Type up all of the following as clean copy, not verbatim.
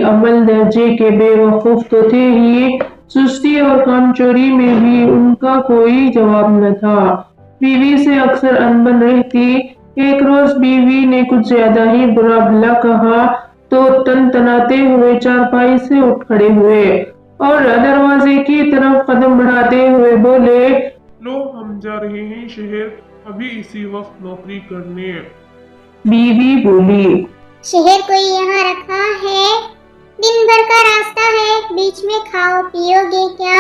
اول درجے کے بے وقوف تو تھے ہی، سستی اور کامچوری میں بھی ان کا کوئی جواب نہ تھا۔ بیوی سے اکثر انبن رہتی۔ ایک روز بیوی نے کچھ زیادہ ہی برا بھلا کہا تو تنتناتے ہوئے چارپائی سے اٹھ کھڑے ہوئے اور دروازے کی طرف قدم بڑھاتے ہوئے بولے، لو ہم جا رہے ہیں شہر، ابھی اسی وقت نوکری کرنے۔ بیوی بولی، شہر کوئی یہاں رکھا ہے؟ دن بھر کا راستہ ہے، بیچ میں کھاؤ پیو گے کیا؟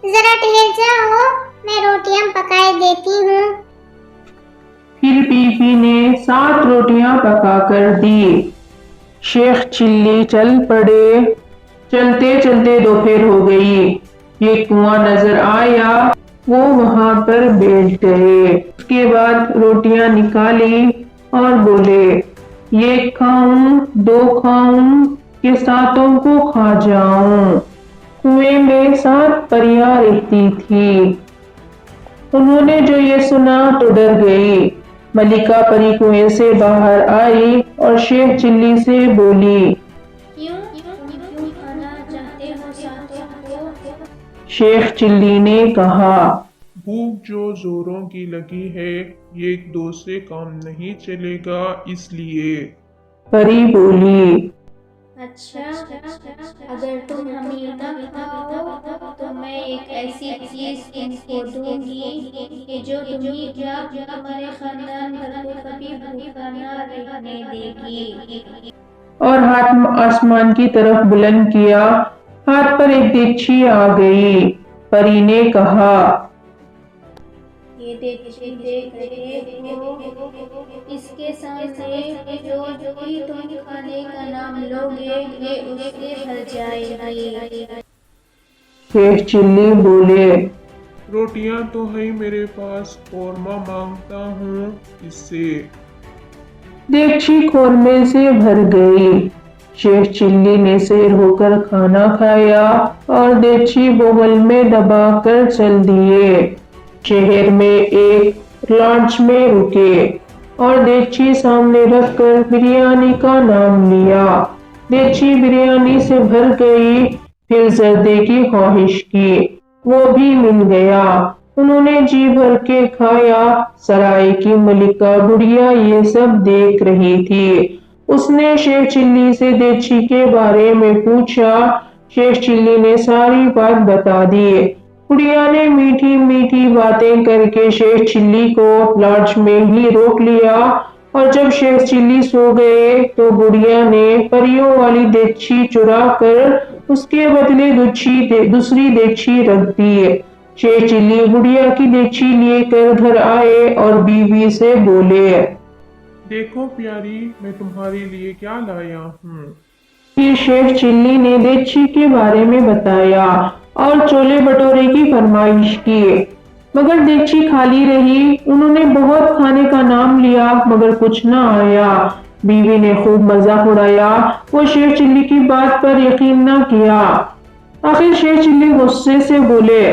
ذرا ٹھہر جاؤ، میں روٹیاں پکائے دیتی ہوں۔ پھر بیوی نے 7 روٹیاں پکا کر دی۔ شیخ چلی چل پڑے۔ چلتے چلتے دوپہر ہو گئی۔ ایک کنواں نظر آیا، وہ وہاں پر بیٹھ گئے۔ اس کے بعد روٹیاں نکالی اور بولے، 1 کھاؤں 2 کھاؤں کہ 7 کو کھا جاؤں۔ کنویں میں 7 پریاں رہتی تھی۔ انہوں نے جو یہ سنا تو ڈر گئی۔ ملکہ پری کنویں سے باہر آئی اور شیخ چلی سے بولی، کیوں کھانا چاہتے ہو 7 کو؟ شیخ چلی نے کہا، بھوک جو زوروں کی لگی ہے، یہ 2 سے کام نہیں چلے گا، اس لیے۔ پری بولی، اچھا، اگر تم ہمیں نہ کھاؤ تو میں ایک ایسی چیز تم کو دوں گی کہ جو تمہیں کیا تمہارے خاندان بھر کو کبھی بھوکا نہ رہنے دے گی۔ اور ہاتھ آسمان کی طرف بلند کیا۔ ہاتھ پر ایک دیگچی آ گئی۔ پری نے کہا، یہ دیگچی دیکھ رہے ہو، اس کے سامنے جو بھی تم کھانے کا نام لو گے یہ اس سے بھر جائے گی۔ شیخ چلی بولے، روٹیاں تو ہے میرے پاس، قورمہ مانگتا ہوں اس سے۔ دیگچی قورمے سے بھر گئی۔ شیخ چلی نے سیر ہو کر کھانا کھایا اور دیگچی بغل میں دبا کر چل دیے۔ شہر میں ایک لاڈج میں رکے اور دیگچی سامنے رکھ کر بریانی کا نام لیا۔ دیگچی بریانی سے بھر گئی۔ پھر زردے کی خواہش کی، وہ بھی مل گیا۔ انہوں نے جی بھر کے کھایا۔ سرائے کی ملکہ بڑھیا یہ سب دیکھ رہی تھی۔ اس نے شیخ چلی سے دیگچی کے بارے میں پوچھا۔ شیخ چلی نے ساری بات بتا دی۔ بڑھیا نے میٹھی میٹھی باتیں کر کے شیخ چلی کو لاڈج میں ہی روک لیا اور جب شیخ چلی سو گئے تو بڑھیا نے پریوں والی دیگچی چرا کر اس کے بدلے دوسری دیگچی رکھ دی۔ شیخ چلی بڑھیا کی دیگچی لے کر گھر آئے اور بیوی سے بولے، دیکھو پیاری، میں تمہارے لیے کیا لایا ہوں۔ پھر شیخ چلی نے دیگچی کے بارے میں بتایا اور چھولے بھٹورے کی فرمائش کی، مگر دیگچی خالی رہی۔ انہوں نے بہت کھانے کا نام لیا مگر کچھ نہ آیا۔ بیوی نے خوب مذاق اڑایا۔ وہ شیخ چلی کی بات پر یقین نہ کیا۔ آخر شیخ چلی غصے سے بولے،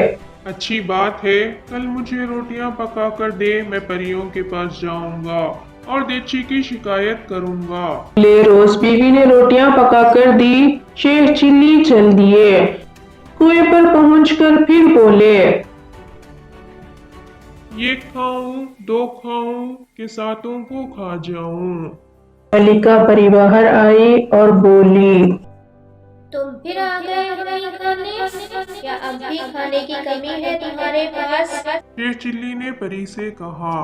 اچھی بات ہے، کل مجھے روٹیاں پکا کر دے، میں پریوں کے پاس جاؤں گا اور دیگچی کی شکایت کروں گا۔ اگلے روز بیوی نے روٹیاں پکا کر دی۔ شیخ چلی چل دیے۔ کنویں پر پہنچ کر پھر بولے، 1 کھاؤں 2 کھاؤں کہ 7 کو کھا جاؤں۔ ملکہ پری باہر آئی اور بولی، تم پھر آ گئے ہمیں کھانے؟ کیا اب بھی کھانے کی کمی ہے تمہارے پاس؟ شیخ چلی نے پری سے کہا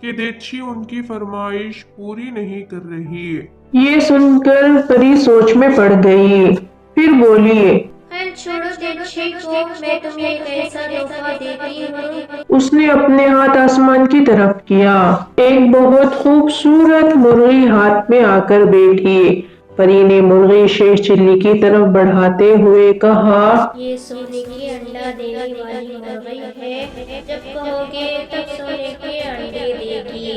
کہ دیگچی ان کی فرمائش پوری نہیں کر رہی۔ یہ سن کر پری سوچ میں پڑ گئی۔ پھر بولی، خیر چھوڑو دیگچی کو، میں تمہیں ایک ایسا تحفہ دیتی ہوں۔ اس نے اپنے ہاتھ آسمان کی طرف کیا۔ ایک بہت خوبصورت مرغی ہاتھ میں آ کر بیٹھی۔ پری نے مرغی شیخ چلی کی طرف بڑھاتے ہوئے کہا، یہ سونے کی انڈا دینے والی مرغی ہے، جب کہو گے تب سونے کے انڈے دے گی۔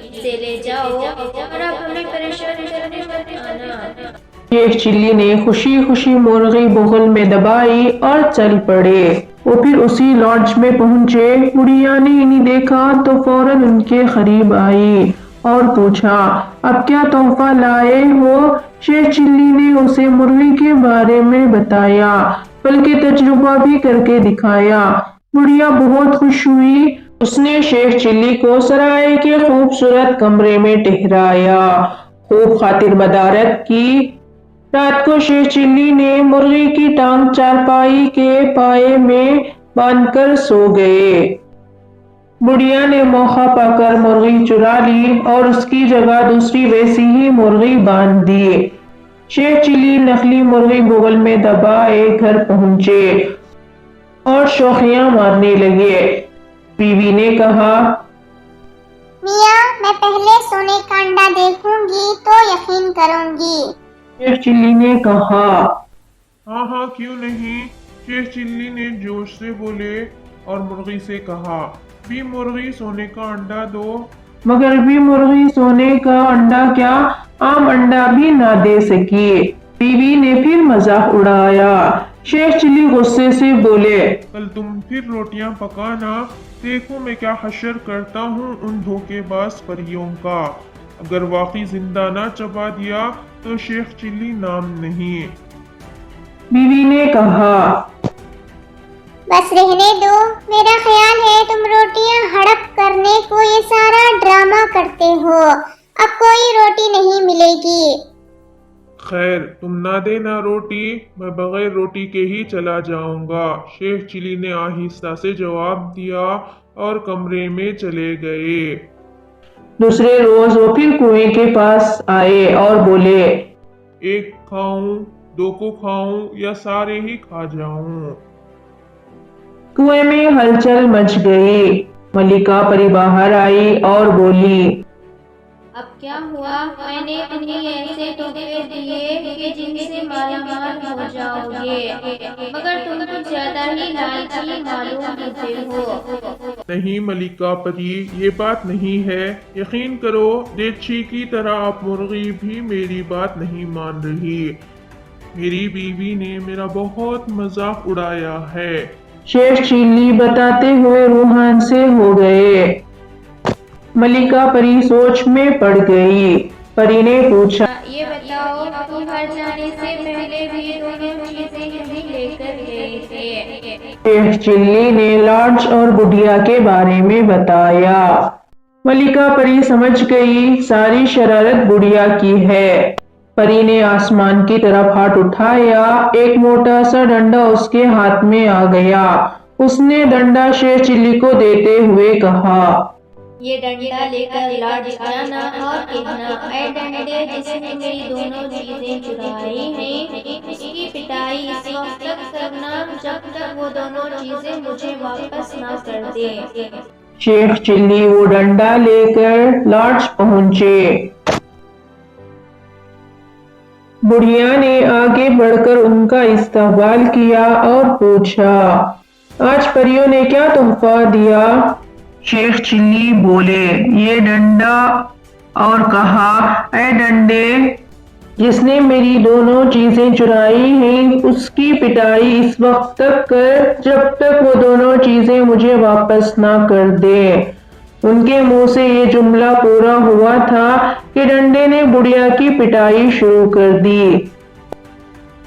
اسے لے جاؤ اور اب ہمیں پریشان کرنے مت آنا۔ شیخ چلی نے خوشی خوشی مرغی بغل میں دبائی اور چل پڑے۔ وہ پھر اسی لاڈج میں پہنچے۔ بڑھیا نے انہیں دیکھا تو فوراً ان کے قریب آئی اور پوچھا، اب کیا تحفہ لائے ہو؟ شیخ چلی نے اسے مرغی کے بارے میں بتایا، بلکہ تجربہ بھی کر کے دکھایا۔ بڑھیا بہت خوش ہوئی۔ اس نے شیخ چلی کو سرائے کے خوبصورت کمرے میں ٹھہرایا، خوب خاطر مدارت کی۔ رات کو شیخ چلی نے مرغی کی ٹانگ چارپائی کے پائے میں باندھ کر سو گئے۔ بڑھیا نے موقع پا کر مرغی چرا لی اور اس کی جگہ دوسری ویسی ہی مرغی باندھ دی۔ شیخ چلی نقلی مرغی بغل میں دبائے گھر پہنچے اور شوخیاں مارنے لگے۔ بیوی نے کہا، میاں میں پہلے سونے کا انڈا دیکھوں گی تو یقین کروں گی۔ شیخ چلی نے کہا، ہاں ہاں کیوں نہیں۔ شیخ چلی نے جوش سے بولے اور مرغی سے کہا، بھی مرغی سونے کا انڈا دو۔ مگر بھی مرغی سونے کا انڈا کیا، عام انڈا بھی نہ دے سکی۔ بیوی نے پھر مذاق اڑایا۔ شیخ چلی غصے سے بولے، کل تم پھر روٹیاں پکانا، دیکھو میں کیا حشر کرتا ہوں ان دھوکے باز پریوں کا۔ اگر واقعی زندہ نہ چبا دیا تو شیخ چلی نام نہیں۔ بیوی نے کہا، بس رہنے دو، میرا خیال ہے تم روٹیاں ہڑپ کرنے کو یہ سارا ڈرامہ کرتے ہو، اب کوئی روٹی نہیں ملے گی۔ خیر تم نہ دینا روٹی، میں بغیر روٹی کے ہی چلا جاؤں گا۔ شیخ چلی نے آہستہ سے جواب دیا اور کمرے میں چلے گئے۔ دوسرے روز وہ پھر کنویں کے پاس آئے اور بولے، ایک کھاؤں، دو کو کھاؤں یا سارے ہی کھا جاؤں؟ کنویں میں ہلچل مچ گئی۔ ملکہ پری باہر آئی اور بولی، اب کیا ہوا؟ میں نے تمہیں ایسے تحفے دیے کہ جن سے مالا مال ہو جاؤ گے، مگر تم کچھ زیادہ ہی لالچی معلوم ہوتے ہو۔ نہیں ملکہ پری، یہ بات نہیں ہے۔ یقین کرو دیچی کی طرح اب مرغی بھی میری بات نہیں مان رہی۔ میری بیوی نے میرا بہت مذاق اڑایا ہے۔ شیخ چلی بتاتے ہوئے روحان سے ہو گئے۔ ملکہ پری سوچ میں پڑ گئی۔ پری نے پوچھا، یہ بتاؤ تم گھر جانے سے پہلے بھی دونوں چیزیں یہیں لے کر گئے تھے؟ شیخ چلی نے لارڈز اور بڑھیا کے بارے میں بتایا۔ ملکہ پری سمجھ گئی ساری شرارت بڑھیا کی ہے۔ پری نے آسمان کی طرف ہاتھ اٹھایا، ایک موٹا سا ڈنڈا اس کے ہاتھ میں آ گیا۔ اس نے ڈنڈا شیخ چلی کو دیتے ہوئے کہا، یہ ڈنڈا لے کر لارڈ جانا اور کہنا، اے ڈنڈے جس نے میری دونوں چیزیں چرائی ہیں، اس کی پٹائی اس وقت تک کرنا جب تک وہ دونوں چیزیں مجھے واپس نہ کر دے۔ شیخ چلی وہ ڈنڈا لے کر لارڈز پہنچے۔ بڑھیا نے آگے بڑھ کر ان کا استقبال کیا اور پوچھا، آج پریوں نے کیا تحفہ دیا؟ شیخ چلی بولے، یہ ڈنڈا، اور کہا، اے ڈنڈے جس نے میری دونوں چیزیں چرائی ہیں اس کی پٹائی اس وقت تک کر جب تک وہ دونوں چیزیں مجھے واپس نہ کر دے۔ ان کے منہ سے یہ جملہ پورا ہوا تھا کہ ڈنڈے نے بڑھیا کی پٹائی شروع کر دی۔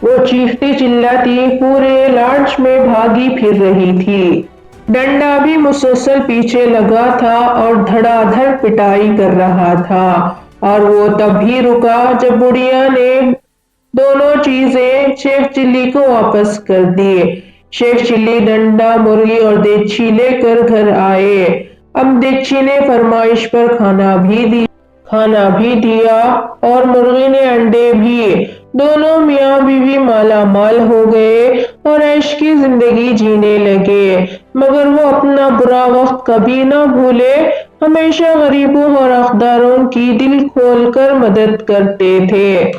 وہ چیختی چلاتی پورے لارڈز میں بھاگی پھر رہی تھی۔ ڈنڈا بھی مسلسل پیچھے لگا تھا اور دھڑا دھڑ پٹائی کر رہا تھا، اور وہ تب ہی رکا جب بڑھیا نے دونوں چیزیں شیخ چلی کو واپس کر دی۔ شیخ چلی ڈنڈا، مرغی اور دیچی لے کر گھر آئے۔ اب دیچی نے فرمائش پر کھانا بھی دیا اور مرغی نے انڈے بھی۔ دونوں میاں بیوی مالا مال ہو گئے اور عیش کی زندگی جینے لگے، مگر وہ اپنا برا وقت کبھی نہ بھولے، ہمیشہ غریبوں اور حقداروں کی دل کھول کر مدد کرتے تھے۔